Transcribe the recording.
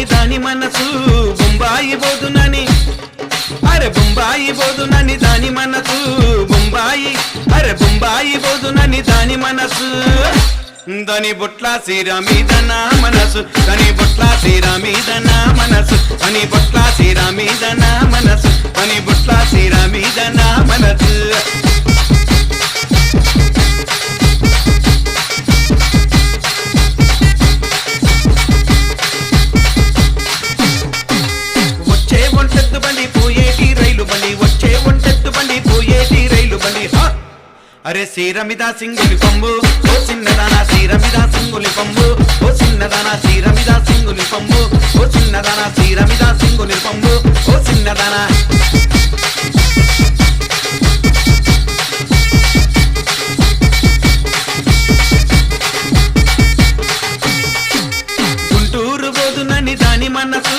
బోదునని దాని మనసు బొంబాయి బోదునని అరే బొంబాయి బోదునని దాని మనసు బొంబాయి అరే బొంబాయి బోదునని దాని మనసు దని బొట్ల సీర మీద నా మనసు దని బొట్ల సీర మీద నా మనసు దని బొట్ల సీర మీద నా మనసు దని బొట్ల సీర మీద నా మనసు వచ్చే ఒంటెద్దు బండి పోయేటి రైలు బండి వచ్చే ఒంటెద్దు బండి పోయేటి రైలు బండి అరే సీరమిద సింగులి పంబు ఓ చిన్నదానా సీరమిద సింగులి పంబు ఓ చిన్నదానా సీరమిద సింగులి పంబు ఓ చిన్నదానా సీరమిద సింగులి పంబు ఓ చిన్నదానా గుంటూరు బోదునని దాని మనసు